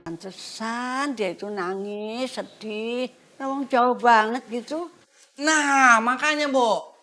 Pantesan dia itu nangis, sedih. Emang jauh banget gitu. Nah, makanya, Bo.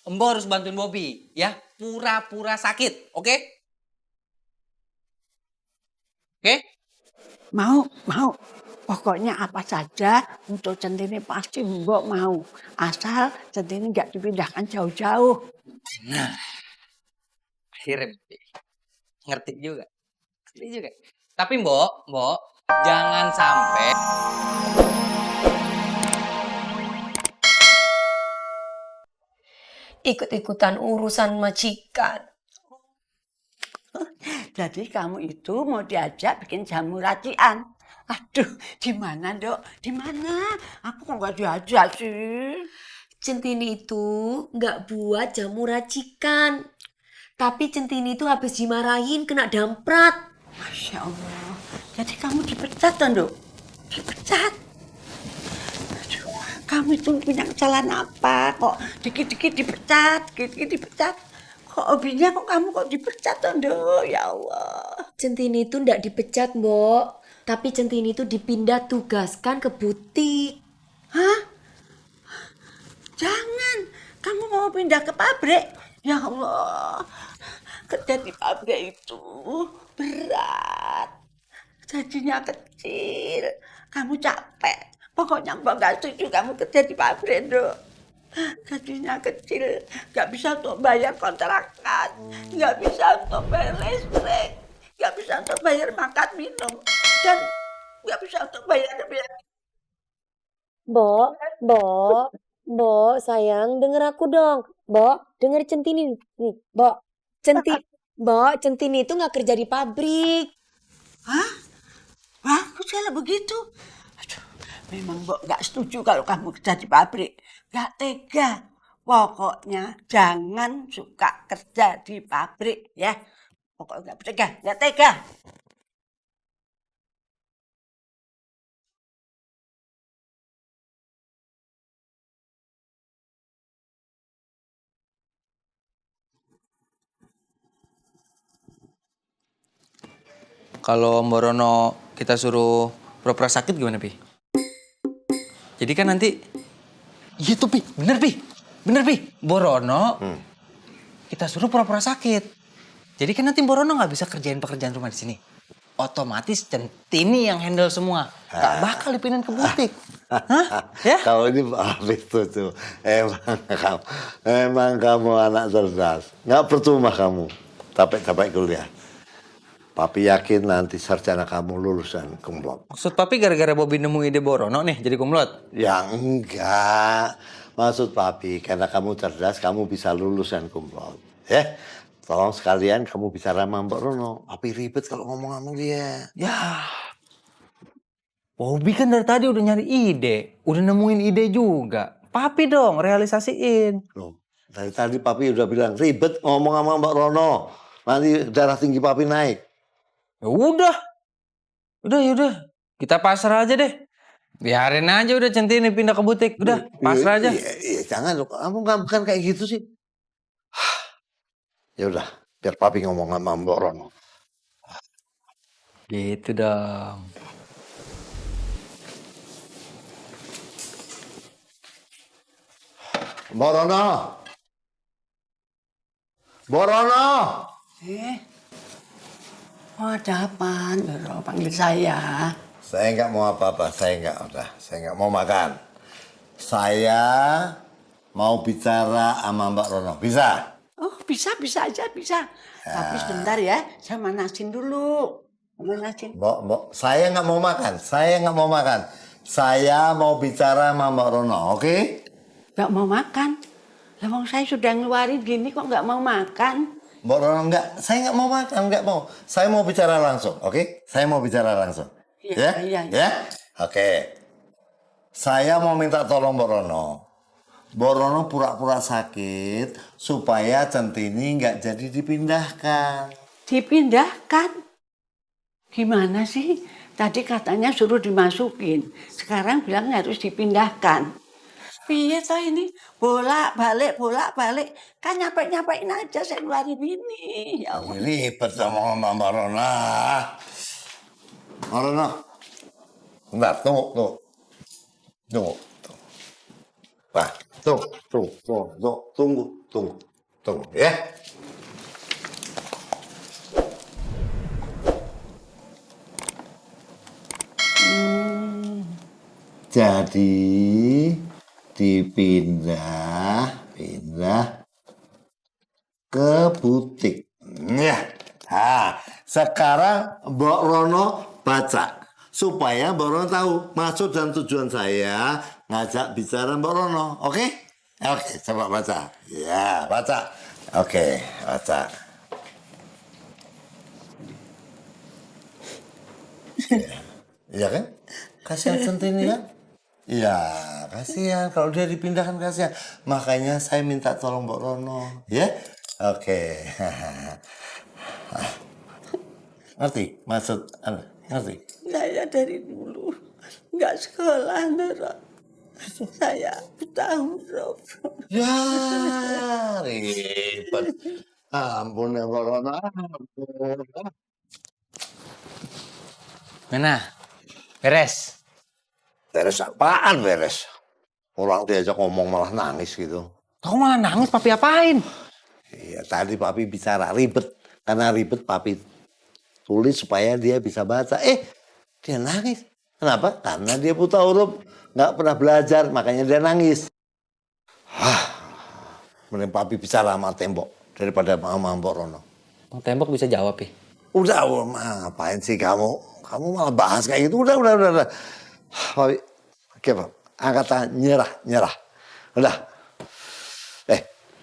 Mbok harus bantuin Bobby, ya. Pura-pura sakit, oke? Oke? Mau. Pokoknya apa saja untuk Centini pasti Mbok mau. Asal Centini nggak dipindahkan jauh-jauh. Nah, akhirnya Bobby. Ngerti juga. Tapi Mbok, jangan sampai ikut-ikutan urusan majikan. Jadi kamu itu mau diajak bikin jamu racian. Aduh, di mana, Dok? Di mana? Aku kok nggak diajak sih? Centini itu nggak buat jamu racikan. Tapi Centini itu habis dimarahin kena damprat. Masya Allah. Jadi kamu dipecat, kan, Dok? Dipecat? Aduh, kamu itu punya kesalahan apa? Kok dikit-dikit dipecat, dikit-dikit dipecat? Kok hobinya kok kamu kok dipecat, Dok? Ya Allah. Centini itu nggak dipecat, Mbok. Tapi Centini itu dipindah tugaskan ke butik. Hah? Jangan. Kamu mau pindah ke pabrik? Ya Allah. Kerja di pabrik itu berat. Gajinya kecil. Kamu capek. Pokoknya Mbak gak setuju kamu kerja di pabrik, Dok. Gajinya kecil. Gak bisa untuk bayar kontrakan. Gak bisa untuk bayar listrik. Gak bisa untuk bayar makan minum. Dan gak bisa untuk bayar biaya. Mbok, sayang, denger aku dong. Mbok, denger Centini nih, Mbok. Centini itu nggak kerja di pabrik. Hah? Bagus kalau begitu. Aduh, memang Mbok gak setuju kalau kamu kerja di pabrik. Gak tega. Pokoknya jangan suka kerja di pabrik ya. Pokoknya gak tega. kalau Mbak Rono kita suruh pura-pura sakit gimana, Pi? Jadi kan nanti iya tuh, Pi. Bener, Pi. Mbak Rono kita suruh pura-pura sakit. Jadi kan nanti Mbak Rono nggak bisa kerjain pekerjaan rumah di sini. Otomatis Centini yang handle semua. Gak bakal dipindahin ke butik. Hah? Ya? Kalau ini habis tuh. Emang kamu anak cerdas. Nggak percuma kamu capek-capek kuliah. Papi yakin nanti sarjana kamu lulusan kumlot. Maksud Papi gara-gara Bobby nemu ide Mbak Rono nih jadi kumlot? Ya enggak. Maksud papi karena kamu cerdas kamu bisa lulusan kumlot. Ya. Tolong sekalian kamu bicara sama Mbak Rono. Papi ribet kalau ngomong sama dia. Ya. Bobby kan dari tadi udah nyari ide. Udah nemuin ide juga. Papi dong realisasiin. Loh, dari tadi papi udah bilang ribet ngomong sama Mbak Rono. Nanti darah tinggi papi naik. Ya udah. Yaudah. Kita pasrah aja deh. Biarin aja udah Centini pindah ke butik. Udah, pasrah aja. Iya, jangan loh. Kamu nggak bukan kayak gitu sih. Ya udah, biar papi ngomong sama Mbak Rono. Gitu dong. Mbak Rono. Mbak Rono. Oh, ada apa? Doro, panggil saya. Saya nggak mau apa-apa. Saya nggak mau makan. Saya mau bicara sama Mbak Rono. Bisa? Oh, bisa aja, bisa. Tapi sebentar ya, saya manasin dulu. Manasin. Mbak, saya nggak mau makan. Saya mau bicara sama Mbak Rono, oke? Gak mau makan. Lah wong saya sudah ngeluarin gini kok gak mau makan. Mbak Rono enggak, saya nggak mau makan, nggak mau. Saya mau bicara langsung, oke? Saya mau bicara langsung. Iya. Ya? Oke. Saya mau minta tolong Mbak Rono. Mbak Rono pura-pura sakit supaya Centini nggak jadi dipindahkan. Dipindahkan? Gimana sih? Tadi katanya suruh dimasukin. Sekarang bilang harus dipindahkan. Piye toh ini? Bolak-balik. Kan nyampe-nyampein aja saya ngeluarin ini. Ya Allah. Ribet sama Mbak Rono. Mbak Rono, Bentar, tunggu. Tunggu. Wah, tunggu ya. Jadi pindah ke butik. Ya. Nah, sekarang Mbok Rono baca supaya Mbok Rono tahu maksud dan tujuan saya ngajak bicara Mbok Rono. Oke? Oke, coba baca. Ya, baca. Oke, baca. Iya kan? Kasihan Centini kan? Iya, kasihan. Kalau dia dipindahkan kasihan. Makanya saya minta tolong Mbok Rono. Ya? Oke. Ngerti? Maksud apa? Ngerti? Saya dari dulu nggak sekolah, Ndoro. Saya buta huruf. Ya, ribet. Ampun ya Mbok Rono. Ampun. Mana? Beres. Beres apaan beres? Orang diajak ngomong malah nangis gitu. Kau malah nangis, papi apain? Iya, tadi papi bicara ribet. Karena ribet papi tulis supaya dia bisa baca. Dia nangis. Kenapa? Karena dia buta huruf. Nggak pernah belajar, makanya dia nangis. Mending papi bicara sama tembok daripada sama Mbok Rono. Bang Tembok bisa jawab, Pi. Udah, ngapain sih kamu? Kamu malah bahas kayak gitu. Udah. Papi, oke Pak. Angkat tangan, nyerah. Udah.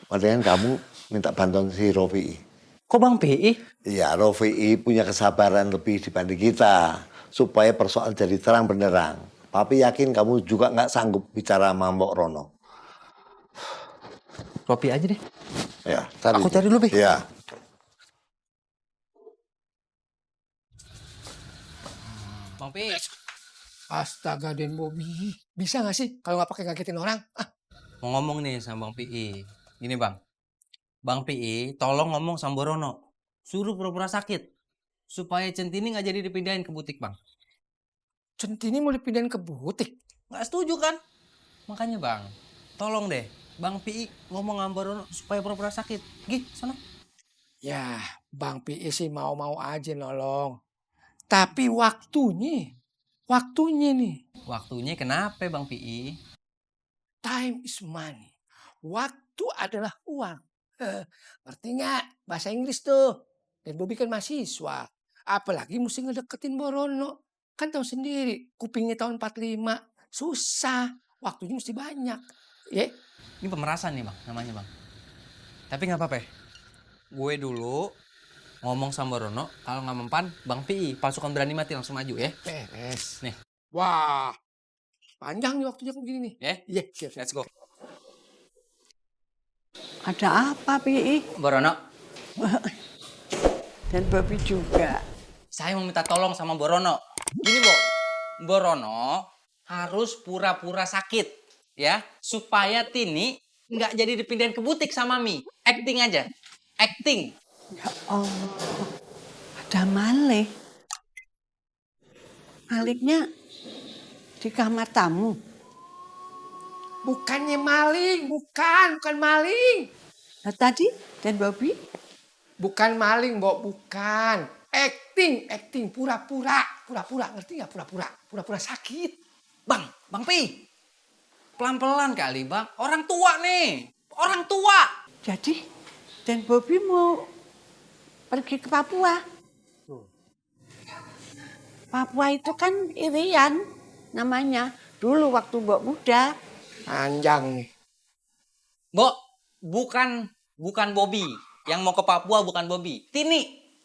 Mendingan kamu minta bantuan si Rofi. Kok Bang Pi? Iya, Rofi punya kesabaran lebih dibanding kita. Supaya persoalan jadi terang benderang. Papi yakin kamu juga nggak sanggup bicara sama Mbok Rono. Ropi aja deh. Ya, Aku cari dulu, Pi. Iya. Bang Pi. Astaga, Den Bobby. Bisa gak sih kalau nggak pakai ngagetin orang? Mau ngomong nih sama Bang Pi. Gini Bang. Bang Pi, tolong ngomong sama Borono. Suruh pura-pura sakit. Supaya Centini nggak jadi dipindahin ke butik, Bang. Centini mau dipindahin ke butik. Nggak setuju kan? Makanya Bang, tolong deh. Bang Pi ngomong sama Borono supaya pura-pura sakit. Gih, sana. Ya, Bang PI sih mau-mau aja nolong. Tapi waktunya nih. Waktunya kenapa Bang Pi? Time is money. Waktu adalah uang. Ngerti nggak? Bahasa Inggris tuh. Dan Bobby kan mahasiswa. Apalagi mesti ngedeketin Borono. Kan tahu sendiri, kupingnya tahun 45. Susah. Waktunya mesti banyak. Ya, Ini pemerasan nih Bang, namanya Bang. Tapi nggak apa-apa. Gue dulu ngomong sama Borono, kalau nggak mempan, Bang Pi, pasukan berani mati langsung maju ya. beres. Nih. Wah, panjang nih waktunya begini nih. Ya, Iya, siap. let's go. Ada apa, Pi? Borono, Dan Babi juga. saya mau minta tolong sama Borono. Gini, Borono harus pura-pura sakit, ya, supaya Tini nggak jadi dipindahin ke butik sama Mi. Acting aja, acting. Ya Allah. Ada Malik. Maliknya di kamar tamu. Bukannya maling, bukan maling. Nah tadi, Dan Babi? Bukan maling, Mbok, bukan. Acting, pura-pura, ngerti nggak pura-pura? Pura-pura sakit. Bang Pi, pelan-pelan kali Bang. Orang tua nih, orang tua. Jadi, Dan Babi mau pergi ke Papua. Papua itu kan Irian namanya. Dulu waktu Mbok muda. Panjang nih. Mbok, bukan Bobby. Yang mau ke Papua bukan Bobby.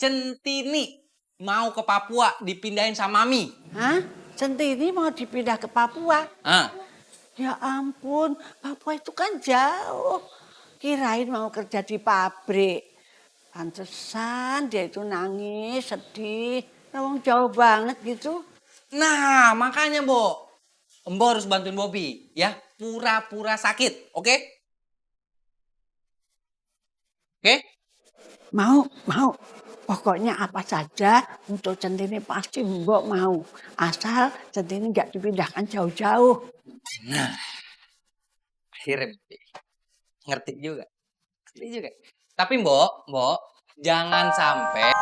Centini mau ke Papua dipindahin sama Mami. Hah? Centini mau dipindah ke Papua? Ah, Ya ampun, Papua itu kan jauh. Kirain mau kerja di pabrik. Pantesan dia itu nangis, sedih. Emang jauh banget gitu. nah makanya Mbok harus bantuin Bobby ya, pura-pura sakit, oke? Oke? Mau. Pokoknya apa saja untuk centini pasti mbok mau. Asal centini nggak dipindahkan jauh-jauh. Akhirnya, Pi. Ngerti juga. Ngerti juga. Tapi, Mbok, jangan sampai